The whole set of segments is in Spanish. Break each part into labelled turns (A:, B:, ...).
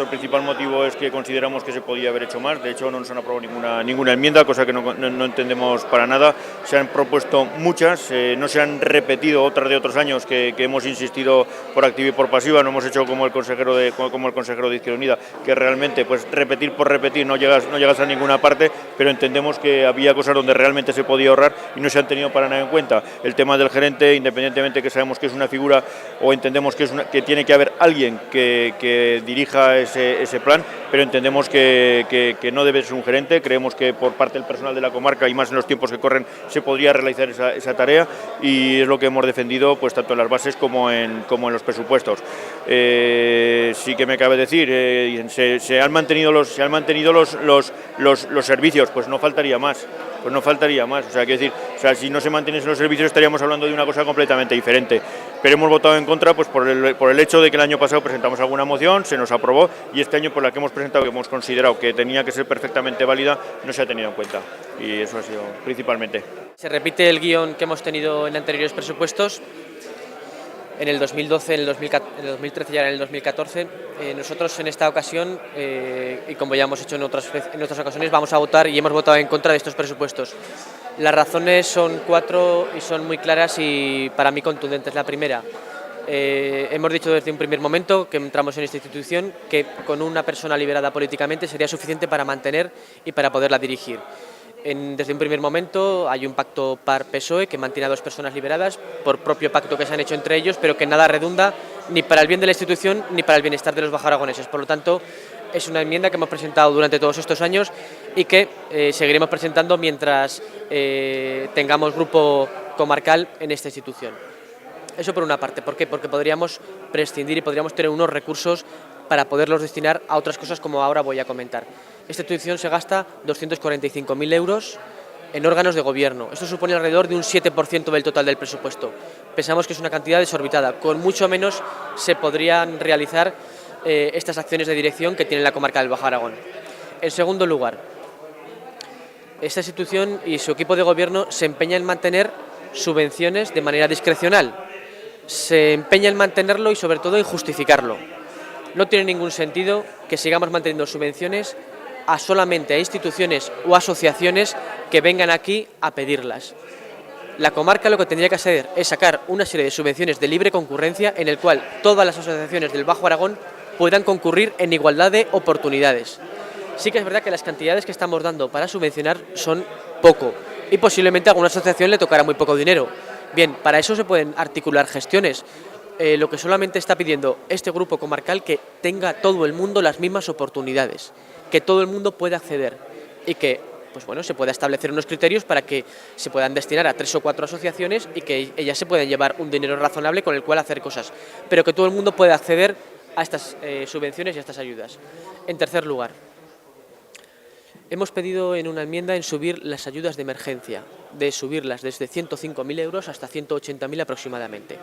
A: nuestro principal motivo es que consideramos que se podía haber hecho más. De hecho, no nos han aprobado ninguna enmienda, cosa que no entendemos para nada. Se han propuesto muchas, no se han repetido otras de otros años que hemos insistido por activa y por pasiva. No hemos hecho como el consejero de Izquierda Unida, que realmente pues repetir por repetir no llegas a ninguna parte, pero entendemos que había cosas donde realmente se podía ahorrar y no se han tenido para nada en cuenta. El tema del gerente, independientemente que sabemos que es una figura o entendemos que tiene que haber alguien que dirija ese plan, pero entendemos que no debe ser un gerente. Creemos que por parte del personal de la comarca y más en los tiempos que corren se podría realizar esa tarea, y es lo que hemos defendido pues tanto en las bases como en los presupuestos. Sí que me cabe decir, se han mantenido los servicios, pues no faltaría más. O sea, si no se mantienen los servicios estaríamos hablando de una cosa completamente diferente. Pero hemos votado en contra pues por el hecho de que el año pasado presentamos alguna moción, se nos aprobó, y este año por la que hemos presentado, que hemos considerado que tenía que ser perfectamente válida, no se ha tenido en cuenta. Y eso ha sido principalmente.
B: Se repite el guión que hemos tenido en anteriores presupuestos. En el 2012, en el 2013 y ahora en el 2014, nosotros en esta ocasión, y como ya hemos hecho en otras ocasiones, vamos a votar y hemos votado en contra de estos presupuestos. Las razones son 4 y son muy claras y para mí contundentes. La primera, hemos dicho desde un primer momento que entramos en esta institución que con una persona liberada políticamente sería suficiente para mantener y para poderla dirigir. Desde un primer momento hay un pacto PAR-PSOE que mantiene a 2 personas liberadas por propio pacto que se han hecho entre ellos, pero que nada redunda ni para el bien de la institución ni para el bienestar de los bajoaragoneses. Por lo tanto, es una enmienda que hemos presentado durante todos estos años y que seguiremos presentando mientras tengamos grupo comarcal en esta institución. Eso por una parte. ¿Por qué? Porque podríamos prescindir y podríamos tener unos recursos para poderlos destinar a otras cosas como ahora voy a comentar. Esta institución se gasta 245.000 euros en órganos de gobierno. Esto supone alrededor de un 7% del total del presupuesto. Pensamos que es una cantidad desorbitada. Con mucho menos se podrían realizar estas acciones de dirección que tiene la comarca del Bajo Aragón. En segundo lugar, esta institución y su equipo de gobierno se empeña en mantener subvenciones de manera discrecional. Se empeña en mantenerlo y sobre todo en justificarlo. No tiene ningún sentido que sigamos manteniendo subvenciones solamente a instituciones o asociaciones que vengan aquí a pedirlas. La comarca lo que tendría que hacer es sacar una serie de subvenciones de libre concurrencia en el cual todas las asociaciones del Bajo Aragón puedan concurrir en igualdad de oportunidades. Sí que es verdad que las cantidades que estamos dando para subvencionar son poco y posiblemente a alguna asociación le tocará muy poco dinero. Bien, para eso se pueden articular gestiones. Lo que solamente está pidiendo este grupo comarcal que tenga todo el mundo las mismas oportunidades, que todo el mundo pueda acceder y que pues bueno, se pueda establecer unos criterios para que se puedan destinar a 3 o 4 asociaciones y que ellas se puedan llevar un dinero razonable con el cual hacer cosas, pero que todo el mundo pueda acceder a estas subvenciones y a estas ayudas. En tercer lugar, hemos pedido en una enmienda en subir las ayudas de emergencia, de subirlas desde 105.000 euros hasta 180.000 aproximadamente.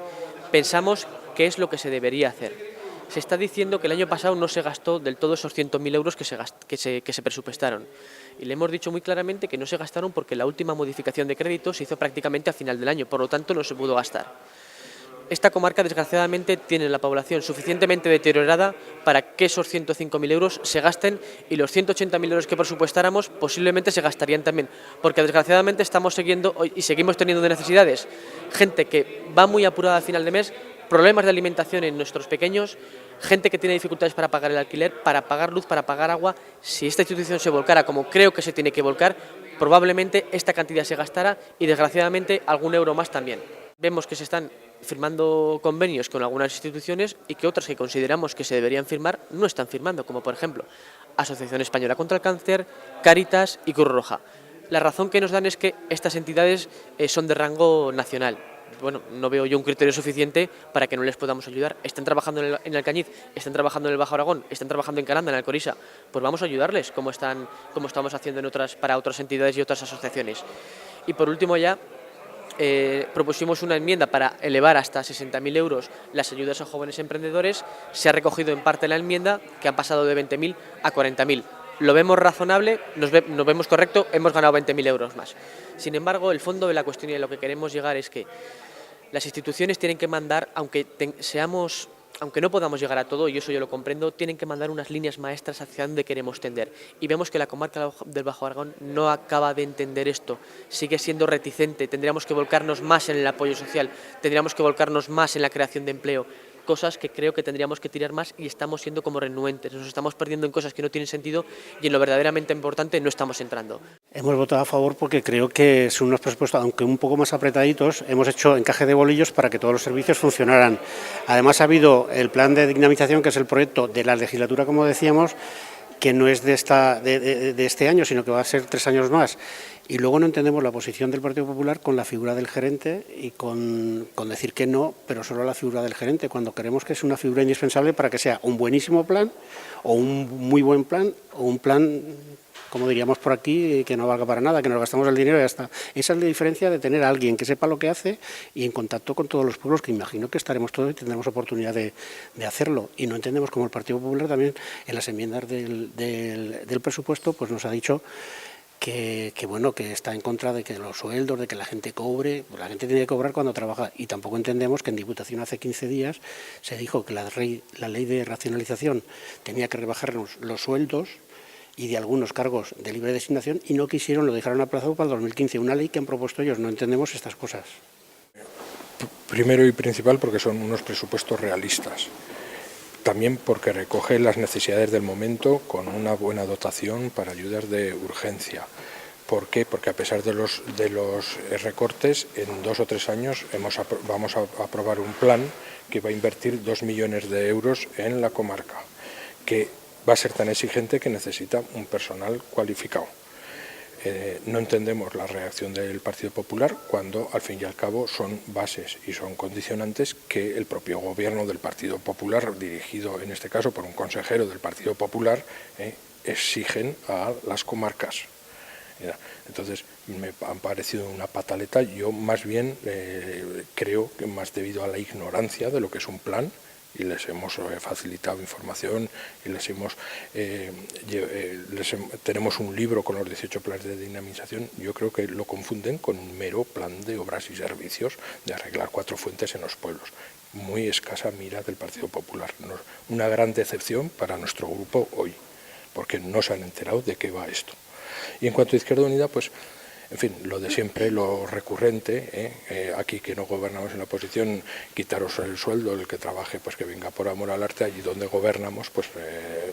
B: Pensamos que es lo que se debería hacer. Se está diciendo que el año pasado no se gastó del todo esos 100.000 euros que se presupuestaron. Y le hemos dicho muy claramente que no se gastaron porque la última modificación de crédito se hizo prácticamente a final del año, por lo tanto no se pudo gastar. Esta comarca, desgraciadamente, tiene la población suficientemente deteriorada para que esos 105.000 euros se gasten y los 180.000 euros que presupuestáramos posiblemente se gastarían también, porque desgraciadamente estamos siguiendo y seguimos teniendo de necesidades gente que va muy apurada a final de mes, problemas de alimentación en nuestros pequeños, gente que tiene dificultades para pagar el alquiler, para pagar luz, para pagar agua. Si esta institución se volcara como creo que se tiene que volcar, probablemente esta cantidad se gastara y desgraciadamente algún euro más también. Vemos que se están firmando convenios con algunas instituciones y que otras que consideramos que se deberían firmar no están firmando, como por ejemplo Asociación Española contra el Cáncer, Cáritas y Cruz Roja. La razón que nos dan es que estas entidades son de rango nacional. Bueno, no veo yo un criterio suficiente para que no les podamos ayudar. Están trabajando en Alcañiz, están trabajando en el Bajo Aragón, están trabajando en Caranda, en Alcorisa. Pues vamos a ayudarles como estamos haciendo para otras entidades y otras asociaciones. Y por último ya, propusimos una enmienda para elevar hasta 60.000 euros las ayudas a jóvenes emprendedores. Se ha recogido en parte la enmienda, que ha pasado de 20.000 a 40.000. Lo vemos razonable, nos vemos correcto, hemos ganado 20.000 euros más. Sin embargo, el fondo de la cuestión y a lo que queremos llegar es que las instituciones tienen que mandar, aunque seamos aunque no podamos llegar a todo, y eso yo lo comprendo, tienen que mandar unas líneas maestras hacia dónde queremos tender. Y vemos que la comarca del Bajo Aragón no acaba de entender esto, sigue siendo reticente, tendríamos que volcarnos más en el apoyo social, tendríamos que volcarnos más en la creación de empleo, cosas que creo que tendríamos que tirar más y estamos siendo como renuentes, nos estamos perdiendo en cosas que no tienen sentido y en lo verdaderamente importante no estamos entrando.
C: Hemos votado a favor porque creo que son unos presupuestos, aunque un poco más apretaditos, hemos hecho encaje de bolillos para que todos los servicios funcionaran. Además ha habido el plan de dinamización, que es el proyecto de la legislatura, como decíamos, que no es de este año, sino que va a ser 3 años más. Y luego no entendemos la posición del Partido Popular con la figura del gerente y con decir que no, pero solo la figura del gerente, cuando creemos que es una figura indispensable para que sea un buenísimo plan, o un muy buen plan, o un plan, como diríamos por aquí, que no valga para nada, que nos gastamos el dinero y ya está. Esa es la diferencia de tener a alguien que sepa lo que hace y en contacto con todos los pueblos, que imagino que estaremos todos y tendremos oportunidad de hacerlo. Y no entendemos cómo el Partido Popular también en las enmiendas del presupuesto pues nos ha dicho que bueno, que está en contra de que los sueldos, de que la gente cobre, pues la gente tiene que cobrar cuando trabaja, y tampoco entendemos que en Diputación hace 15 días se dijo que la ley de racionalización tenía que rebajar los sueldos y de algunos cargos de libre designación, y no quisieron, lo dejaron aplazado para el 2015, una ley que han propuesto ellos. No entendemos estas cosas.
D: Primero y principal porque son unos presupuestos realistas. También porque recoge las necesidades del momento con una buena dotación para ayudas de urgencia. ¿Por qué? Porque a pesar de los recortes, en 2 o 3 años vamos a aprobar un plan que va a invertir 2 millones de euros en la comarca, que va a ser tan exigente que necesita un personal cualificado. No entendemos la reacción del Partido Popular cuando al fin y al cabo son bases y son condicionantes que el propio gobierno del Partido Popular, dirigido en este caso por un consejero del Partido Popular, exigen a las comarcas. Entonces me han parecido una pataleta. Yo más bien creo que más debido a la ignorancia de lo que es un plan, y les hemos facilitado información y tenemos un libro con los 18 planes de dinamización. Yo creo que lo confunden con un mero plan de obras y servicios de arreglar 4 fuentes en los pueblos. Muy escasa mira del Partido Popular. Una gran decepción para nuestro grupo hoy, porque no se han enterado de qué va esto. Y en cuanto a Izquierda Unida, pues en fin, lo de siempre, lo recurrente, aquí que no gobernamos en la oposición, quitaros el sueldo, el que trabaje, pues que venga por amor al arte. Allí donde gobernamos, pues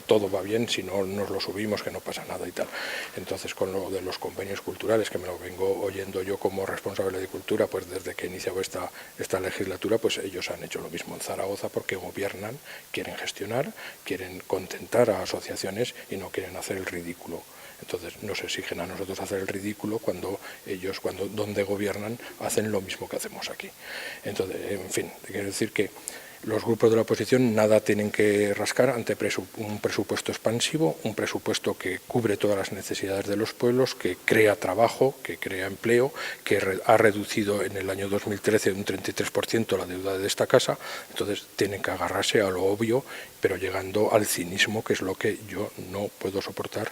D: todo va bien, si no nos lo subimos, que no pasa nada y tal. Entonces, con lo de los convenios culturales, que me lo vengo oyendo yo como responsable de cultura, pues desde que iniciaba esta legislatura, pues ellos han hecho lo mismo en Zaragoza, porque gobiernan, quieren gestionar, quieren contentar a asociaciones y no quieren hacer el ridículo. Entonces nos exigen a nosotros hacer el ridículo cuando ellos, donde gobiernan, hacen lo mismo que hacemos aquí. Entonces, en fin, quiero decir que los grupos de la oposición nada tienen que rascar ante un presupuesto expansivo, un presupuesto que cubre todas las necesidades de los pueblos, que crea trabajo, que crea empleo, que ha reducido en el año 2013 un 33% la deuda de esta casa. Entonces tienen que agarrarse a lo obvio, pero llegando al cinismo, que es lo que yo no puedo soportar.